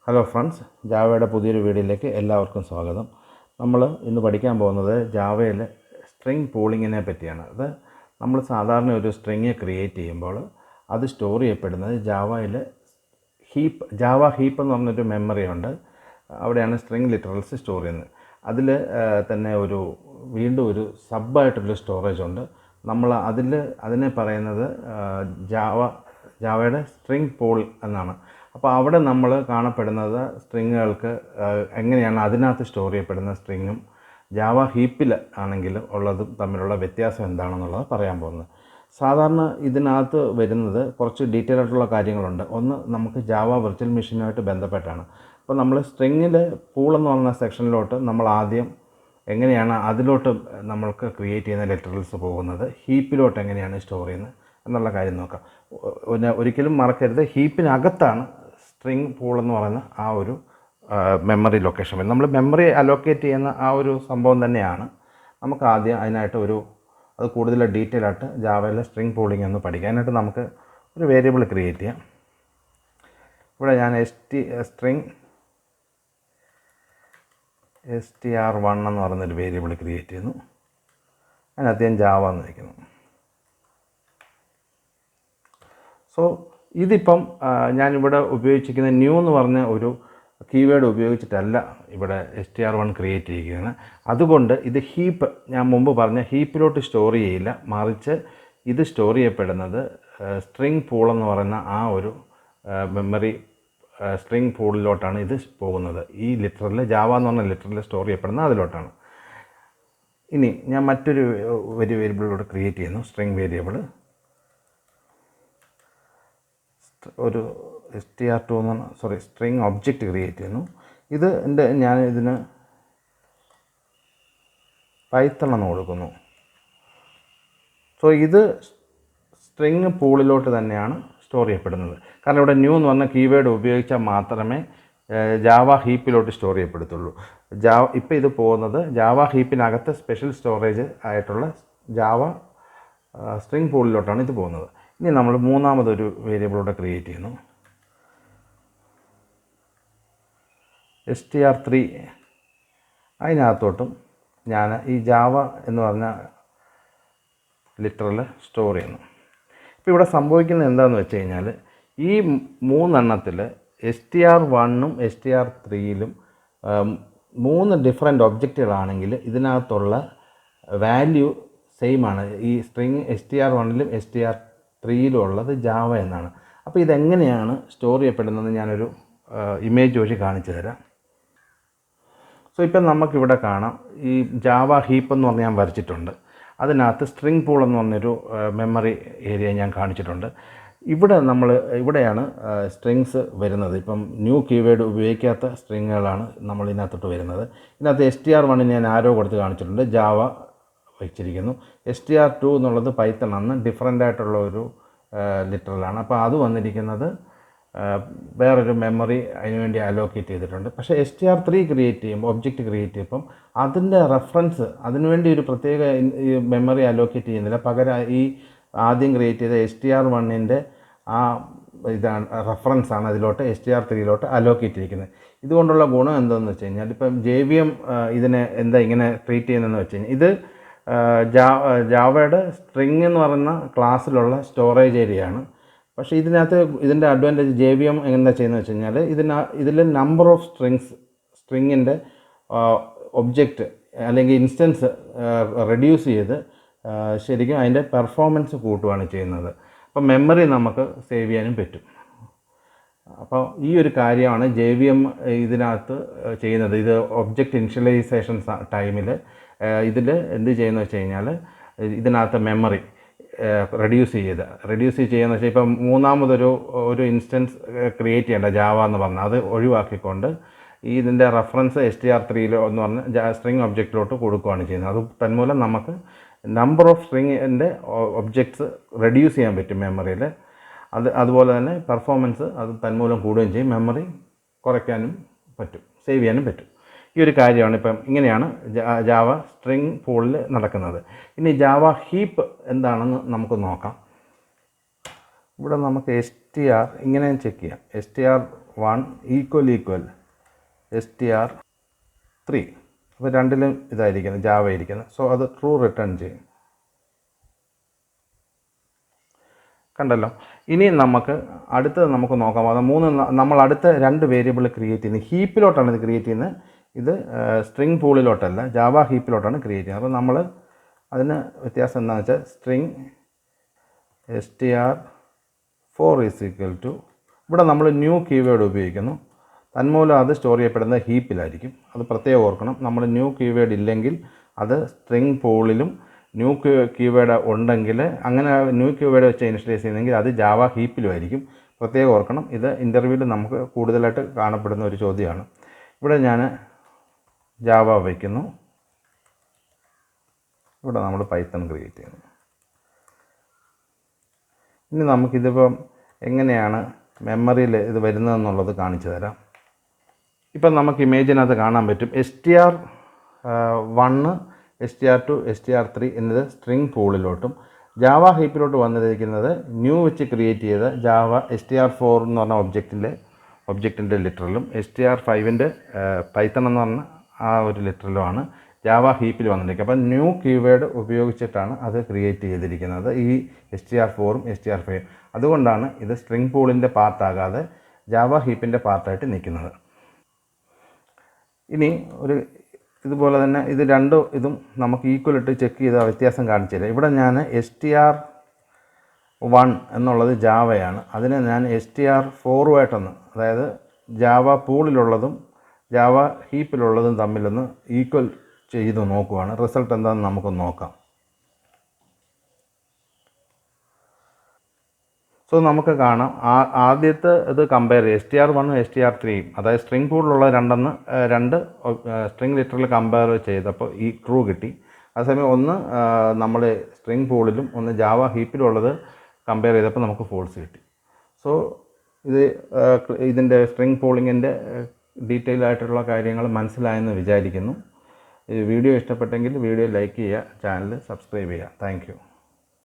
Hello friends, ജാവയുടെ പുതിയൊരു വീഡിയോയിലേക്ക് എല്ലാവർക്കും സ്വാഗതം. നമ്മൾ ഇന്ന് പഠിക്കാൻ പോകുന്നത് ജാവയിലെ സ്ട്രിംഗ് പൂളിങ്ങിനെ പറ്റിയാണ്. അത് നമ്മൾ സാധാരണ ഒരു സ്ട്രിങ് ക്രിയേറ്റ് ചെയ്യുമ്പോൾ അത് സ്റ്റോർ ചെയ്യപ്പെടുന്നത് ജാവയിലെ ജാവ ഹീപ്പ് എന്ന് പറഞ്ഞൊരു മെമ്മറി ഉണ്ട്. അവിടെയാണ് സ്ട്രിംഗ് ലിറ്ററൽസ് സ്റ്റോർ ചെയ്യുന്നത്. അതിൽ തന്നെ വീണ്ടും ഒരു സബ്ബായിട്ടൊരു സ്റ്റോറേജ് ഉണ്ട്. നമ്മൾ അതിനെ പറയുന്നത് ജാവയുടെ സ്ട്രിംഗ് പൂൾ എന്നാണ്. അപ്പോൾ അവിടെ നമ്മൾ കാണപ്പെടുന്നത് സ്ട്രിങ്ങുകൾക്ക് എങ്ങനെയാണ് അതിനകത്ത് സ്റ്റോർ ചെയ്യപ്പെടുന്ന സ്ട്രിങ്ങും ജാവ ഹീപ്പിൽ ആണെങ്കിൽ ഉള്ളതും തമ്മിലുള്ള വ്യത്യാസം എന്താണെന്നുള്ളത് പറയാൻ പോകുന്നത്. സാധാരണ ഇതിനകത്ത് വരുന്നത് കുറച്ച് ഡീറ്റെയിൽ ആയിട്ടുള്ള കാര്യങ്ങളുണ്ട്. ഒന്ന്, നമുക്ക് ജാവ വെർച്വൽ മെഷീനുമായിട്ട് ബന്ധപ്പെട്ടാണ്. അപ്പോൾ നമ്മൾ സ്ട്രിങ്ങിൽ പൂൾ എന്ന് പറയുന്ന സെക്ഷനിലോട്ട് നമ്മൾ ആദ്യം എങ്ങനെയാണ് അതിലോട്ട് നമ്മൾക്ക് ക്രിയേറ്റ് ചെയ്യുന്ന ലെറ്ററൽസ് പോകുന്നത്, ഹീപ്പിലോട്ട് എങ്ങനെയാണ് സ്റ്റോർ ചെയ്യുന്നത് എന്നുള്ള കാര്യം നോക്കാം. ഒരിക്കലും മറക്കരുത്, ഹീപ്പിനകത്താണ് സ്ട്രിംഗ് പൂൾ എന്ന് പറയുന്ന ആ ഒരു മെമ്മറി ലൊക്കേഷൻ വരും. നമ്മൾ മെമ്മറി അലോക്കേറ്റ് ചെയ്യുന്ന ആ ഒരു സംഭവം തന്നെയാണ്. നമുക്ക് ആദ്യം അതിനായിട്ട് അത് കൂടുതൽ ഡീറ്റെയിൽ ആയിട്ട് ജാവയിലെ സ്ട്രിംഗ് പൂളിംഗ് ഒന്ന് പഠിക്കാനായിട്ട് നമുക്ക് ഒരു വേരിയബിൾ ക്രിയേറ്റ് ചെയ്യാം. ഇവിടെ ഞാൻ സ്ട്രിംഗ് str1 എന്ന് പറയുന്നൊരു വേരിയബിൾ ക്രിയേറ്റ് ചെയ്യുന്നു. അതിനകത്ത് ഞാൻ ജാവ എന്ന് വയ്ക്കുന്നു. സോ ഇതിപ്പം ഞാനിവിടെ ഉപയോഗിച്ചിരിക്കുന്ന ന്യൂ എന്ന് പറഞ്ഞ ഒരു കീവേഡ് ഉപയോഗിച്ചിട്ടല്ല ഇവിടെ str1 ക്രിയേറ്റ് ചെയ്യുകയാണ്. അതുകൊണ്ട് ഇത് ഹീപ്പ്, ഞാൻ മുമ്പ് പറഞ്ഞ ഹീപ്പിലോട്ട് സ്റ്റോർ ചെയ്യില്ല, മറിച്ച് ഇത് സ്റ്റോർ ചെയ്യപ്പെടുന്നത് സ്ട്രിംഗ് പൂൾ എന്ന് പറയുന്ന ആ ഒരു മെമ്മറി സ്ട്രിംഗ് പൂളിലോട്ടാണ് ഇത് പോകുന്നത്. ഈ ലിറ്ററൽ ജാവ എന്ന് പറഞ്ഞ ലിറ്ററൽ സ്റ്റോർ ചെയ്യപ്പെടുന്ന അതിലോട്ടാണ്. ഇനി ഞാൻ മറ്റൊരു വേരിയബിളിലൂടെ ക്രിയേറ്റ് ചെയ്യുന്നു, സ്ട്രിംഗ് വേരിയബിൾ. ഒരു സ്ട്രിംഗ് ഒബ്ജക്റ്റ് ക്രിയേറ്റ് ചെയ്യുന്നു. ഞാൻ ഇതിന് പൈത്തൺ എന്ന് കൊടുക്കുന്നു. സോ ഇത് സ്ട്രിംഗ് പൂളിലോട്ട് തന്നെയാണ് സ്റ്റോർ ചെയ്യപ്പെടുന്നത്. കാരണം ഇവിടെ ന്യൂ എന്ന് പറഞ്ഞ കീവേഡ് ഉപയോഗിച്ചാൽ മാത്രമേ ജാവ ഹീപ്പിലോട്ട് സ്റ്റോർ ചെയ്യപ്പെടുത്തുള്ളൂ. ഇപ്പോൾ ഇത് പോകുന്നത് ജാവ ഹീപ്പിനകത്ത് സ്പെഷ്യൽ സ്റ്റോറേജ് ആയിട്ടുള്ള ജാവ സ്ട്രിംഗ് പൂളിലോട്ടാണ് ഇത് പോകുന്നത്. ഇനി നമ്മൾ മൂന്നാമതൊരു വേരിയബിളൂടെ ക്രിയേറ്റ് ചെയ്യുന്നു, str3. അതിനകത്തോട്ടും ഞാൻ ഈ ജാവ എന്ന് പറഞ്ഞ ലിറ്ററൽ സ്റ്റോർ ചെയ്യുന്നു. ഇപ്പോൾ ഇവിടെ സംഭവിക്കുന്നത് എന്താണെന്ന് വെച്ച് കഴിഞ്ഞാൽ, ഈ മൂന്നെണ്ണത്തിൽ str1ഉം str3യിലും 3 ഡിഫറെൻ്റ് ഒബ്ജക്റ്റുകളാണെങ്കിൽ ഇതിനകത്തുള്ള വാല്യൂ സെയിം ആണ്. ഈ സ്ട്രിങ് str1ലും str3യിലും ഉള്ളത് ജാവ എന്നാണ്. അപ്പോൾ ഇതെങ്ങനെയാണ് സ്റ്റോർ ചെയ്യപ്പെടുന്നത് ഞാനൊരു ഇമേജ് വഴി കാണിച്ചു തരാം. സോ ഇപ്പം നമുക്കിവിടെ കാണാം, ഈ ജാവ ഹീപ്പ് എന്ന് പറഞ്ഞ് ഞാൻ വരച്ചിട്ടുണ്ട്. അതിനകത്ത് സ്ട്രിംഗ് പൂൾ എന്ന് പറഞ്ഞൊരു മെമ്മറി ഏരിയ ഞാൻ കാണിച്ചിട്ടുണ്ട്. ഇവിടെയാണ് സ്ട്രിങ്സ് വരുന്നത്. ഇപ്പം ന്യൂ കീവേഡ് ഉപയോഗിക്കാത്ത സ്ട്രിങ്ങുകളാണ് നമ്മൾ ഇതിനകത്തോട്ട് വരുന്നത്. ഇതിനകത്ത് str1 ഞാൻ ആരോ കൊടുത്ത് കാണിച്ചിട്ടുണ്ട്, ജാവ വെച്ചിരിക്കുന്നു. str2 എന്നുള്ളത് പൈത്തൺ ആണ്, ഡിഫറൻ്റ് ആയിട്ടുള്ള ഒരു ലിറ്ററലാണ്. അപ്പോൾ അത് വന്നിരിക്കുന്നത് വേറൊരു മെമ്മറി അതിനുവേണ്ടി അലോക്കേറ്റ് ചെയ്തിട്ടുണ്ട്. പക്ഷേ str3 ക്രിയേറ്റ് ചെയ്യുമ്പോൾ, ഒബ്ജക്റ്റ് ക്രിയേറ്റ് ചെയ്യുമ്പം അതിൻ്റെ റെഫറൻസ് അതിനുവേണ്ടി ഒരു പ്രത്യേക മെമ്മറി അലോക്കേറ്റ് ചെയ്യുന്നില്ല. പകരം ഈ ആദ്യം ക്രിയേറ്റ് ചെയ്ത str1ൻ്റെ ഇതാണ് റെഫറൻസാണ് അതിലോട്ട് str3യിലോട്ട് അലോക്കേറ്റ് ചെയ്തിരിക്കുന്നത്. ഇതുകൊണ്ടുള്ള ഗുണം എന്താണെന്ന് വെച്ച് കഴിഞ്ഞാൽ, ഇപ്പം JVM ഇതിനെ ഇങ്ങനെ ട്രീറ്റ് ചെയ്യുന്നതെന്ന് വെച്ച് കഴിഞ്ഞാൽ, ഇത് ജാവയുടെ സ്ട്രിംഗ് എന്ന് പറയുന്ന ക്ലാസ്സിലുള്ള സ്റ്റോറേജ് ഏരിയയാണ്. പക്ഷേ ഇതിൻ്റെ അഡ്വാൻറ്റേജ് JVM എന്താ ചെയ്യുന്നത് വെച്ച് കഴിഞ്ഞാൽ, ഇതിൽ നമ്പർ ഓഫ് സ്ട്രിങ്ങിൻ്റെ ഒബ്ജക്റ്റ് അല്ലെങ്കിൽ ഇൻസ്റ്റൻസ് റെഡ്യൂസ് ചെയ്ത് ശരിക്കും അതിൻ്റെ പെർഫോമൻസ് കൂട്ടുകയാണ് ചെയ്യുന്നത്. അപ്പം മെമ്മറി നമുക്ക് സേവ് ചെയ്യാനും പറ്റും. അപ്പോൾ ഈ ഒരു കാര്യമാണ് JVM ഇതിനകത്ത് ചെയ്യുന്നത്. ഇത് ഒബ്ജക്റ്റ് ഇനിഷ്യലൈസേഷൻ ടൈമിൽ ഇതിൽ എന്ത് ചെയ്യുന്നത് വെച്ച് കഴിഞ്ഞാൽ, ഇതിനകത്ത് മെമ്മറി റെഡ്യൂസ് ചെയ്യുകയെന്ന് വെച്ചാൽ, ഇപ്പം മൂന്നാമതൊരു ഇൻസ്റ്റൻസ് ക്രിയേറ്റ് ചെയ്യേണ്ട ജാവ എന്ന് പറഞ്ഞാൽ അത് ഒഴിവാക്കിക്കൊണ്ട് ഇതിൻ്റെ റെഫറൻസ് str3 എന്ന് പറഞ്ഞ സ്ട്രിംഗ് ഒബ്ജക്റ്റിലോട്ട് കൊടുക്കുകയാണ് ചെയ്യുന്നത്. അത് തന്മൂലം നമുക്ക് നമ്പർ ഓഫ് സ്ട്രിങ്ങിൻ്റെ ഒബ്ജക്ട്സ് റെഡ്യൂസ് ചെയ്യാൻ പറ്റും മെമ്മറിയിൽ. അതുപോലെ തന്നെ പെർഫോമൻസ് അത് തന്മൂലം കൂടുകയും ചെയ്യും, മെമ്മറി കുറയ്ക്കാനും പറ്റും, സേവ് ചെയ്യാനും പറ്റും. ഈ ഒരു കാര്യമാണ് ഇപ്പം ഇങ്ങനെയാണ് ജാവ സ്ട്രിംഗ് പൂളിൽ നടക്കുന്നത്. ഇനി ജാവ ഹീപ്പ് എന്താണെന്ന് നമുക്ക് നോക്കാം. ഇവിടെ നമുക്ക് str ഇങ്ങനെ ചെക്ക് ചെയ്യാം. 1 ഈക്വൽ str3. അപ്പോൾ രണ്ടിലും ഇതായിരിക്കുന്നത് ജാവ ഇരിക്കുന്നത്. സോ അത് ട്രൂ റിട്ടേൺ ചെയ്യും. കണ്ടല്ലോ. ഇനി നമുക്ക് അടുത്തത് നമുക്ക് നോക്കാം. അത് നമ്മൾ അടുത്ത 2 വേരിയബിൾ ക്രിയേറ്റ് ചെയ്യുന്നത് ഹീപ്പിലോട്ടാണ് ഇത് ക്രിയേറ്റ് ചെയ്യുന്നത്. ഇത് സ്ട്രിങ് പൂളിലോട്ടല്ല, ജാവ ഹീപ്പിലോട്ടാണ് ക്രിയേറ്റ് ചെയ്യുന്നത്. അപ്പോൾ നമ്മൾ അതിന് വ്യത്യാസം എന്താണെന്ന് വെച്ചാൽ സ്ട്രിങ് str4 ഇവിടെ നമ്മൾ ന്യൂ കീവേഡ് ഉപയോഗിക്കുന്നു. തന്മൂലം അത് സ്റ്റോർ ചെയ്യപ്പെടുന്നത് ഹീപ്പിലായിരിക്കും. അത് പ്രത്യേകം ഓർക്കണം. നമ്മൾ ന്യൂ കീവേഡ് ഇല്ലെങ്കിൽ അത് സ്ട്രിങ് പൂളിലും ന്യൂ കീവേഡ് ഉണ്ടെങ്കിൽ അങ്ങനെ ന്യൂ കീവേഡ് വെച്ച് ഇനിഷ്യലൈസ് ചെയ്യുന്നെങ്കിൽ അത് ജാവ ഹീപ്പിലും ആയിരിക്കും. പ്രത്യേകം ഓർക്കണം. ഇത് ഇൻ്റർവ്യൂവിൽ നമുക്ക് കൂടുതലായിട്ട് കാണപ്പെടുന്ന ഒരു ചോദ്യമാണ്. ഇവിടെ ഞാൻ ജാവ വയ്ക്കുന്നു. ഇവിടെ നമ്മൾ പൈത്തൺ ക്രിയേറ്റ് ചെയ്യുന്നു. ഇനി നമുക്കിതിപ്പം എങ്ങനെയാണ് മെമ്മറിയിൽ ഇത് വരുന്നതെന്നുള്ളത് കാണിച്ചു തരാം. ഇപ്പം നമുക്ക് ഇമേജിനകത്ത് കാണാൻ പറ്റും str1 str2 str3 എന്നത് സ്ട്രിങ് പൂളിലോട്ടും ജാവ ഹീപ്പിലോട്ട് വന്നിരിക്കുന്നത് ന്യൂ വെച്ച് ക്രിയേറ്റ് ചെയ്ത ജാവ str4 എന്ന് പറഞ്ഞ ഒബ്ജക്റ്റിൻ്റെ ലിറ്ററലും str5ൻ്റെ പൈത്തൺ എന്ന് പറഞ്ഞ ആ ഒരു ലിറ്ററലുമാണ് ജാവ ഹീപ്പിൽ വന്നിരിക്കുക. അപ്പം ന്യൂ കീവേഡ് ഉപയോഗിച്ചിട്ടാണ് അത് ക്രിയേറ്റ് ചെയ്തിരിക്കുന്നത്, ഈ str4ഉം str5ഉം. അതുകൊണ്ടാണ് ഇത് സ്ട്രിങ് പൂളിൻ്റെ പാർട്ടാകാതെ ജാവ ഹീപ്പിൻ്റെ പാർട്ടായിട്ട് നിൽക്കുന്നത്. ഇനി ഇതുപോലെ തന്നെ ഇത് ഇതും നമുക്ക് ഈക്വൽ ഇട്ട് ചെക്ക് ചെയ്ത വ്യത്യാസം കാണിച്ചു തരാം. ഇവിടെ ഞാൻ str1 എന്നുള്ളത് ജാവയാണ്. അതിനെ ഞാൻ str4ആയിട്ടൊന്ന്, അതായത് ജാവ പൂളിലുള്ളതും ജാവ ഹീപ്പിലുള്ളതും തമ്മിലൊന്ന് ഈക്വൽ ചെയ്ത് നോക്കുവാണ്. റിസൾട്ട് എന്താണെന്ന് നമുക്ക് നോക്കാം. സോ നമുക്ക് കാണാം ആദ്യത്തെ ഇത് കമ്പയർ ചെയ്യും str1ഉം str3യും, അതായത് സ്ട്രിങ് പൂളിലുള്ള രണ്ട് സ്ട്രിങ് ലിറ്ററിൽ കമ്പയർ ചെയ്തപ്പോൾ ഈ ട്രൂ കിട്ടി. അതേസമയം ഒന്ന് നമ്മൾ സ്ട്രിങ് പൂളിലും ഒന്ന് ജാവ ഹീപ്പിലുള്ളത് കമ്പയർ ചെയ്തപ്പോൾ നമുക്ക് ഫോൾസ് കിട്ടി. സോ ഇതിൻ്റെ സ്ട്രിങ് പൂളിങ്ങിൻ്റെ ഡീറ്റെയിൽ ആയിട്ടുള്ള കാര്യങ്ങൾ മനസ്സിലായെന്ന് വിചാരിക്കുന്നു. ഈ വീഡിയോ ഇഷ്ടപ്പെട്ടെങ്കിൽ വീഡിയോ ലൈക്ക് ചെയ്യുക, ചാനൽ സബ്സ്ക്രൈബ് ചെയ്യുക. Thank you.